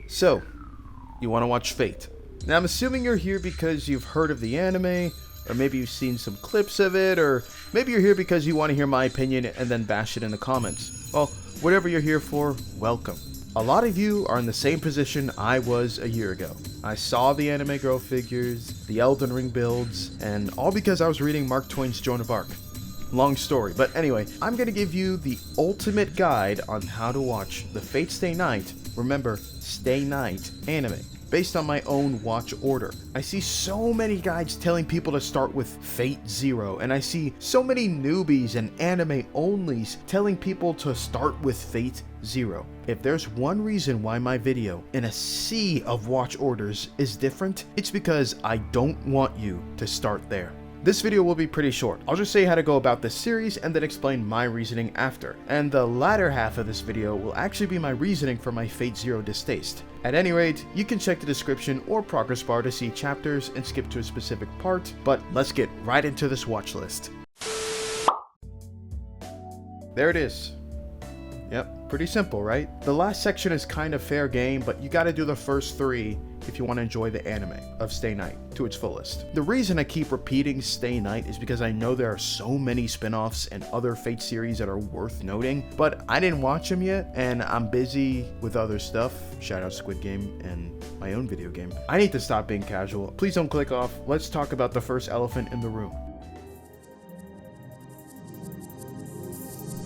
So, you want to watch Fate. Now I'm assuming you're here because you've heard of the anime, or maybe you've seen some clips of it, or maybe you're here because you want to hear my opinion and then bash it in the comments. Well, whatever you're here for, welcome. A lot of you are in the same position I was a year ago. I saw the anime girl figures, the Elden Ring builds, and all because I was reading Mark Twain's Joan of Arc. Long story, but anyway, I'm going to give you the ultimate guide on how to watch the Fate Stay Night, remember, Stay Night anime, based on my own watch order. I see so many guides telling people to start with Fate Zero, and I see so many newbies and anime onlys telling people to start with Fate Zero. If there's one reason why my video in a sea of watch orders is different, it's because I don't want you to start there. This video will be pretty short. I'll just say how to go about this series and then explain my reasoning after. And the latter half of this video will actually be my reasoning for my Fate Zero distaste. At any rate, you can check the description or progress bar to see chapters and skip to a specific part, but let's get right into this watch list. There it is. Yep, pretty simple, right? The last section is kind of fair game, but you gotta do the first three if you want to enjoy the anime of Stay Night to its fullest. The reason I keep repeating Stay Night is because I know there are so many spin-offs and other Fate series that are worth noting, but I didn't watch them yet, and I'm busy with other stuff. Shout out Squid Game and my own video game. I need to stop being casual. Please don't click off. Let's talk about the first elephant in the room.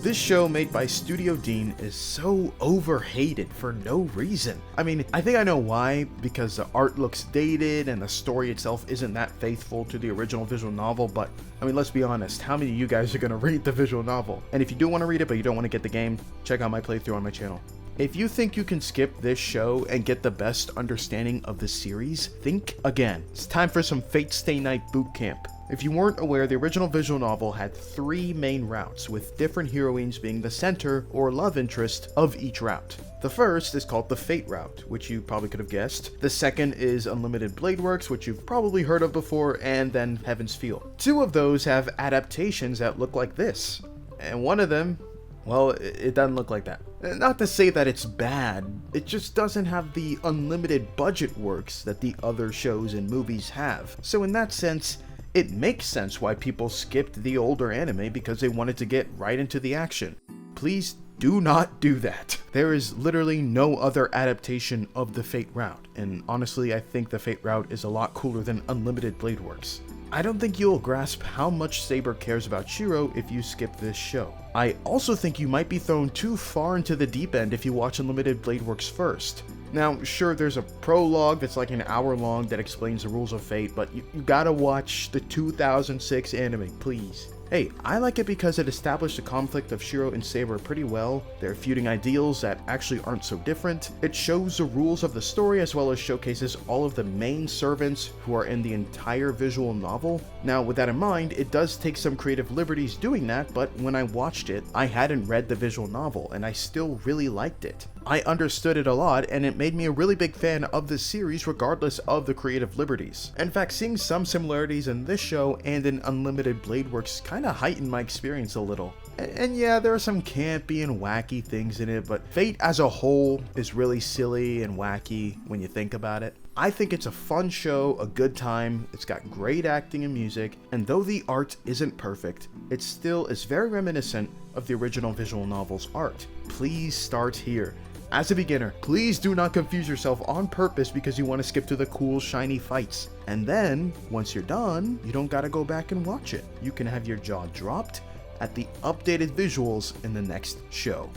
This show made by Studio Dean is so overhated for no reason. I mean, I think I know why, because the art looks dated and the story itself isn't that faithful to the original visual novel, but I mean, let's be honest, how many of you guys are gonna read the visual novel? And if you do want to read it but you don't want to get the game, check out my playthrough on my channel. If you think you can skip this show and get the best understanding of the series, think again. It's time for some Fate Stay Night boot camp. If you weren't aware, the original visual novel had 3 main routes, with different heroines being the center or love interest of each route. The first is called the Fate route, which you probably could have guessed. The second is Unlimited Blade Works, which you've probably heard of before, and then Heaven's Feel. 2 of those have adaptations that look like this, and one of them, well, it doesn't look like that. Not to say that it's bad, it just doesn't have the unlimited budget works that the other shows and movies have. So in that sense, it makes sense why people skipped the older anime because they wanted to get right into the action. Please do not do that. There is literally no other adaptation of the Fate route, and honestly I think the Fate route is a lot cooler than Unlimited Blade Works. I don't think you'll grasp how much Saber cares about Shirou if you skip this show. I also think you might be thrown too far into the deep end if you watch Unlimited Blade Works first. Now, sure, there's a prologue that's like an hour long that explains the rules of Fate, but you gotta watch the 2006 anime, please. Hey, I like it because it established the conflict of Shirou and Saber pretty well. They're feuding ideals that actually aren't so different. It shows the rules of the story as well as showcases all of the main servants who are in the entire visual novel. Now, with that in mind, it does take some creative liberties doing that, but when I watched it, I hadn't read the visual novel and I still really liked it. I understood it a lot, and it made me a really big fan of the series regardless of the creative liberties. In fact, seeing some similarities in this show and in Unlimited Blade Works kinda heightened my experience a little. And yeah, there are some campy and wacky things in it, but Fate as a whole is really silly and wacky when you think about it. I think it's a fun show, a good time, it's got great acting and music, and though the art isn't perfect, it still is very reminiscent of the original visual novel's art. Please start here. As a beginner, please do not confuse yourself on purpose because you want to skip to the cool, shiny fights. And then, once you're done, you don't gotta go back and watch it. You can have your jaw dropped at the updated visuals in the next show.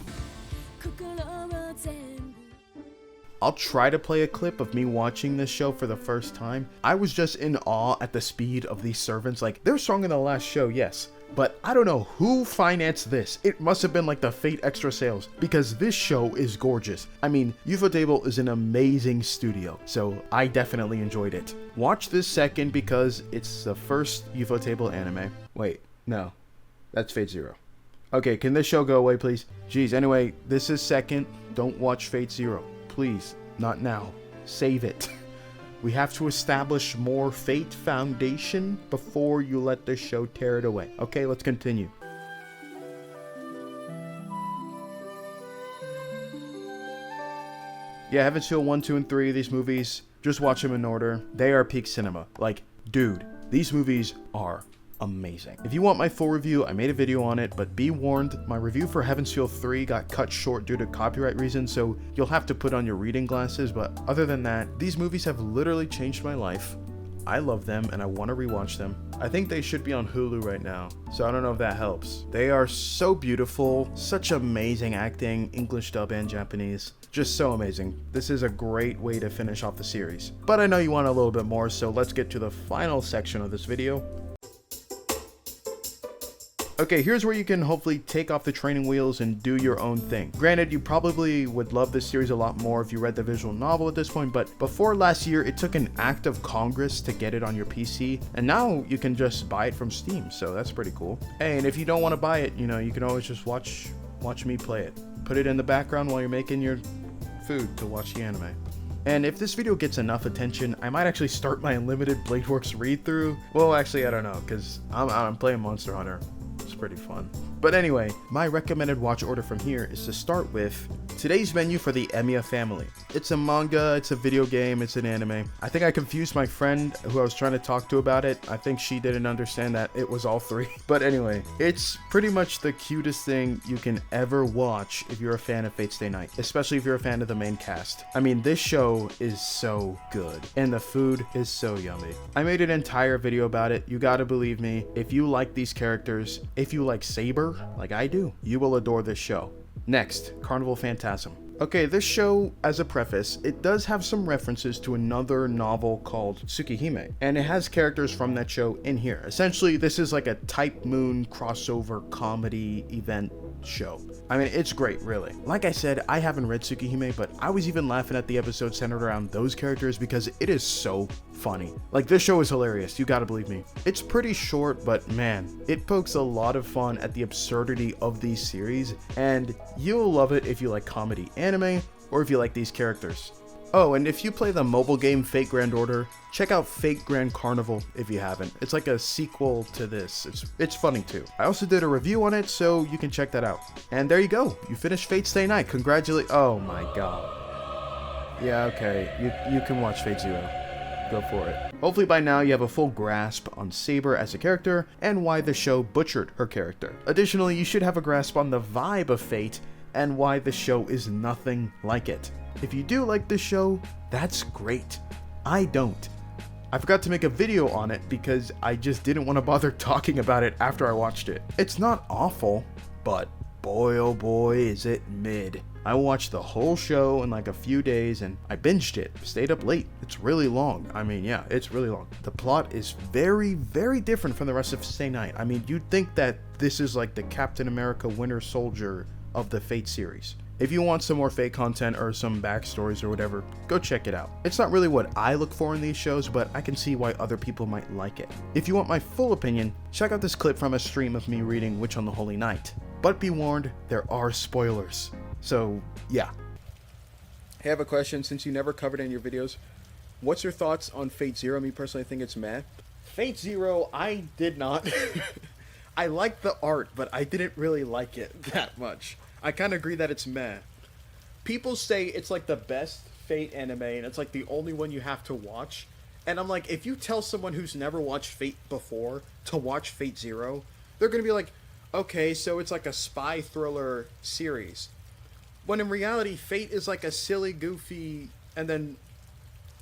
I'll try to play a clip of me watching this show for the first time. I was just in awe at the speed of these servants. Like, they're strong in the last show, yes, but I don't know who financed this. It must have been like the Fate extra sales, because this show is gorgeous. I mean, Ufotable is an amazing studio, so I definitely enjoyed it. Watch this second because it's the first Ufotable anime. Wait, no, that's Fate Zero. Okay, can this show go away, please? Jeez, anyway, this is second. Don't watch Fate Zero. Please, not now. Save it. We have to establish more Fate foundation before you let this show tear it away. Okay, let's continue. Yeah, Heaven's Feel 1, 2, and 3, these movies, just watch them in order. They are peak cinema. Like, dude, these movies are amazing. If you want my full review, I made a video on it, but be warned, my review for Heaven's Feel 3 got cut short due to copyright reasons, so you'll have to put on your reading glasses, but other than that, these movies have literally changed my life. I love them and I want to rewatch them. I think they should be on Hulu right now, so I don't know if that helps. They are so beautiful, such amazing acting, English dub and Japanese. Just so amazing. This is a great way to finish off the series. But I know you want a little bit more, so let's get to the final section of this video. Okay, here's where you can hopefully take off the training wheels and do your own thing. Granted, you probably would love this series a lot more if you read the visual novel at this point, but before last year, it took an act of Congress to get it on your PC, and now you can just buy it from Steam, so that's pretty cool. Hey, and if you don't want to buy it, you know, you can always just watch me play it. Put it in the background while you're making your food to watch the anime. And if this video gets enough attention, I might actually start my unlimited Bladeworks read-through. Well, actually, I don't know, because I'm playing Monster Hunter. It's pretty fun. But anyway, my recommended watch order from here is to start with today's menu for the Emiya family. It's a manga, it's a video game, it's an anime. I think I confused my friend who I was trying to talk to about it. I think she didn't understand that it was all three. But anyway, it's pretty much the cutest thing you can ever watch if you're a fan of Fate Stay Night, especially if you're a fan of the main cast. I mean, this show is so good and the food is so yummy. I made an entire video about it. You gotta believe me. If you like these characters, if you like Saber, like I do, you will adore this show. Next, Carnival Phantasm. Okay, this show, as a preface, it does have some references to another novel called Tsukihime, and it has characters from that show in here. Essentially, this is like a Type Moon crossover comedy event show. I mean, it's great, really. Like I said, I haven't read Tsukihime, but I was even laughing at the episode centered around those characters because it is so funny. Like, this show is hilarious, you gotta believe me. It's pretty short, but man, it pokes a lot of fun at the absurdity of these series, and you'll love it if you like comedy anime, or if you like these characters. Oh, and if you play the mobile game Fate Grand Order, check out Fate Grand Carnival if you haven't. It's like a sequel to this. It's funny too. I also did a review on it, so you can check that out. And there you go. You finished Fate Stay Night. Oh my god. Yeah, okay. You can watch Fate Zero. Go for it. Hopefully by now you have a full grasp on Saber as a character and why the show butchered her character. Additionally, you should have a grasp on the vibe of Fate and why the show is nothing like it. If you do like this show, that's great. I don't. I forgot to make a video on it because I just didn't want to bother talking about it after I watched it. It's not awful, but boy oh boy is it mid. I watched the whole show in like a few days and I binged it, stayed up late. It's really long. I mean, yeah, it's really long. The plot is very, very different from the rest of Stay Night. I mean, you'd think that this is like the Captain America Winter Soldier of the Fate series. If you want some more Fate content or some backstories or whatever, go check it out. It's not really what I look for in these shows, but I can see why other people might like it. If you want my full opinion, check out this clip from a stream of me reading Witch on the Holy Night. But be warned, there are spoilers. So, yeah. Hey, I have a question since you never covered it in your videos. What's your thoughts on Fate Zero? Me personally, I think it's meh. Fate Zero, I did not. I like the art, but I didn't really like it that much. I kind of agree that it's meh. People say it's like the best Fate anime, and it's like the only one you have to watch. And I'm like, if you tell someone who's never watched Fate before to watch Fate Zero, they're going to be like, okay, so it's like a spy thriller series. When in reality, Fate is like a silly, goofy, and then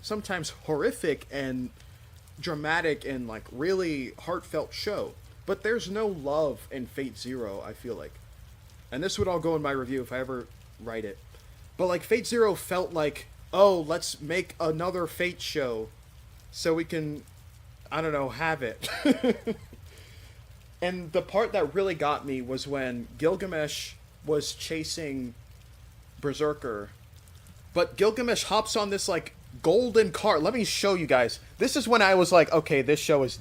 sometimes horrific and dramatic and like really heartfelt show. But there's no love in Fate Zero, I feel like. And this would all go in my review if I ever write it. But like Fate Zero felt like, oh, let's make another Fate show so we can, I don't know, have it. And the part that really got me was when Gilgamesh was chasing Berserker. But Gilgamesh hops on this like golden cart. Let me show you guys. This is when I was like, okay, this show is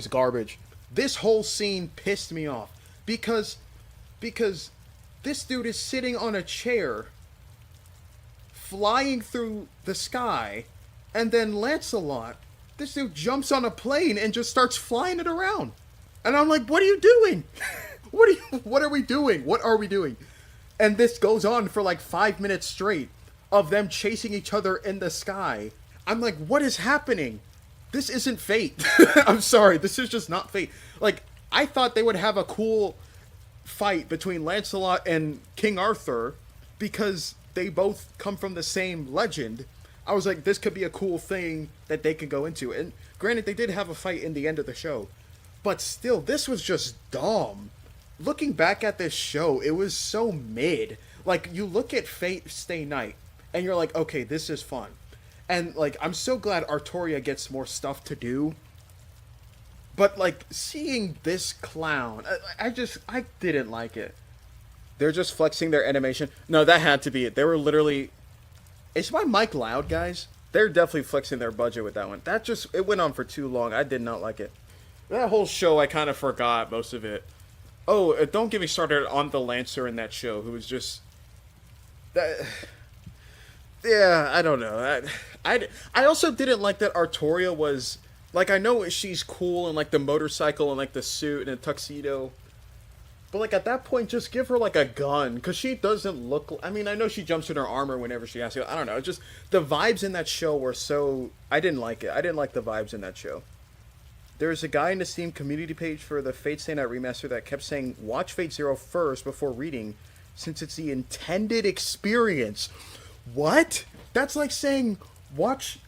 garbage. This whole scene pissed me off because this dude is sitting on a chair, flying through the sky, and then Lancelot, this dude jumps on a plane and just starts flying it around. And I'm like, what are you doing? What are we doing? What are we doing? And this goes on for like 5 minutes straight. of them chasing each other in the sky. I'm like, what is happening? This isn't Fate. I'm sorry, this is just not Fate. Like, I thought they would have a cool fight between Lancelot and King Arthur because they both come from the same legend. I was like, this could be a cool thing that they can go into. And granted, they did have a fight in the end of the show. But still, this was just dumb. Looking back at this show, it was so mid. Like, you look at Fate Stay Night, and you're like, okay, this is fun. And, like, I'm so glad Artoria gets more stuff to do. But, like, seeing this clown, I didn't like it. They're just flexing their animation. No, that had to be it. They were literally... Is my mic loud, guys? They're definitely flexing their budget with that one. It went on for too long. I did not like it. That whole show, I kind of forgot most of it. Oh, don't get me started on the Lancer in that show, who was just... Yeah, I don't know. I also didn't like that Artoria was... Like, I know she's cool and, like, the motorcycle and, like, the suit and a tuxedo. But, like, at that point, just give her, like, a gun. Because she doesn't look... I mean, I know she jumps in her armor whenever she has to. I don't know. Just, the vibes in that show were so... I didn't like it. I didn't like the vibes in that show. There's a guy in the Steam community page for the Fate Stay Night remaster that kept saying, watch Fate Zero first before reading, since it's the intended experience. What? That's like saying, watch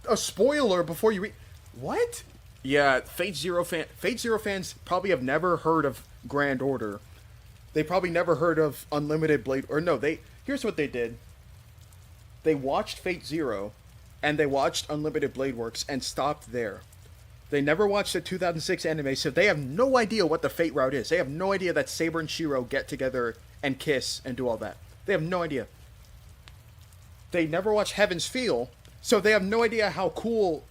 a spoiler before you read... What? Yeah, Fate Zero fans probably have never heard of Grand Order. They probably never heard of Unlimited Blade... Or no, here's what they did. They watched Fate Zero, and they watched Unlimited Blade Works, and stopped there. They never watched the 2006 anime, so they have no idea what the Fate route is. They have no idea that Saber and Shirou get together and kiss and do all that. They have no idea. They never watched Heaven's Feel, so they have no idea how cool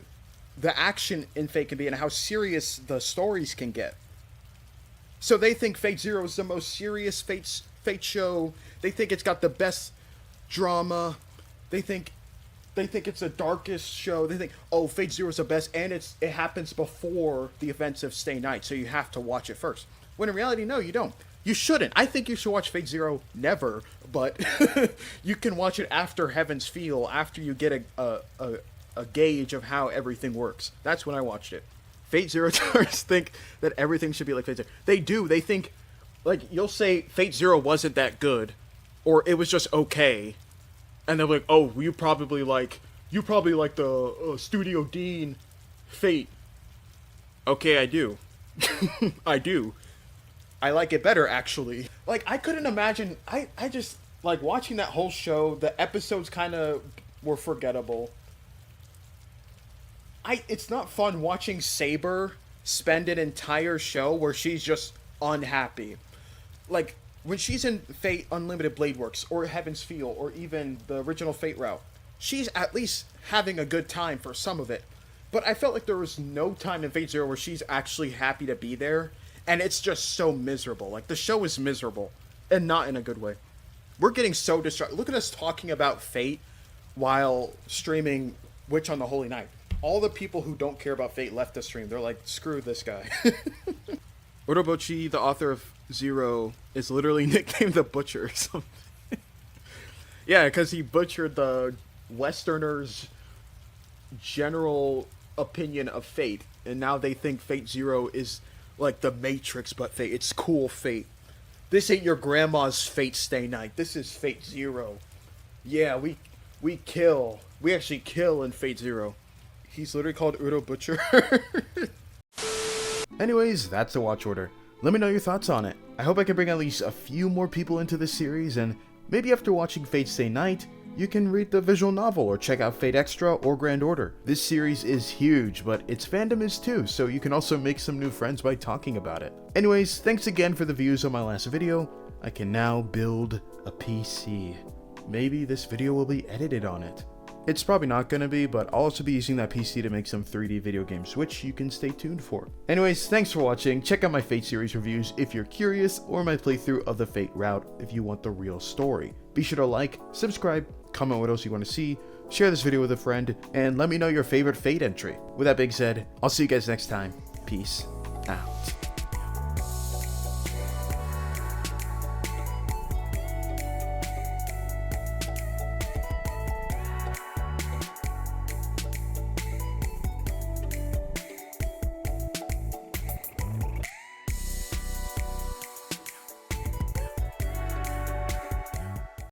the action in Fate can be and how serious the stories can get. So they think Fate Zero is the most serious Fate show. They think it's got the best drama. They think it's the darkest show. They think, oh, Fate Zero is the best, and it happens before the events of Stay Night, so you have to watch it first. When in reality, no, you don't. You shouldn't. I think you should watch Fate Zero never, but you can watch it after Heaven's Feel, after you get a gauge of how everything works. That's when I watched it. Fate Zero stars think that everything should be like Fate Zero. They do. They think, like, you'll say Fate Zero wasn't that good, or it was just okay, and they're like, oh, you probably like the Studio Dean Fate. Okay, I do. I do. I like it better, actually. Like, I couldn't imagine... I just... Like, watching that whole show, the episodes kind of were forgettable. It's not fun watching Saber spend an entire show where she's just unhappy. Like, when she's in Fate Unlimited Blade Works, or Heaven's Feel, or even the original Fate route, she's at least having a good time for some of it. But I felt like there was no time in Fate Zero where she's actually happy to be there, and it's just so miserable. Like, the show is miserable, and not in a good way. We're getting so distracted. Look at us talking about Fate while streaming Witch on the Holy Night. All the people who don't care about Fate left the stream. They're like, screw this guy. Urobuchi, the author of Zero, is literally nicknamed the Butcher or something. Yeah, because he butchered the Westerners' general opinion of Fate, and now they think Fate Zero is like the Matrix, but Fate. It's cool Fate. This ain't your grandma's Fate Stay Night. This is Fate Zero. Yeah, we kill. We actually kill in Fate Zero. He's literally called Uro Butcher. Anyways, that's the watch order. Let me know your thoughts on it. I hope I can bring at least a few more people into this series, and maybe after watching Fate Stay Night, you can read the visual novel or check out Fate Extra or Grand Order. This series is huge, but its fandom is too, so you can also make some new friends by talking about it. Anyways, thanks again for the views on my last video. I can now build a PC. Maybe this video will be edited on it. It's probably not gonna be, but I'll also be using that PC to make some 3D video games, which you can stay tuned for. Anyways, thanks for watching. Check out my Fate series reviews if you're curious, or my playthrough of the Fate route if you want the real story. Be sure to like, subscribe, comment what else you want to see, share this video with a friend, and let me know your favorite Fate entry. With that being said, I'll see you guys next time. Peace out.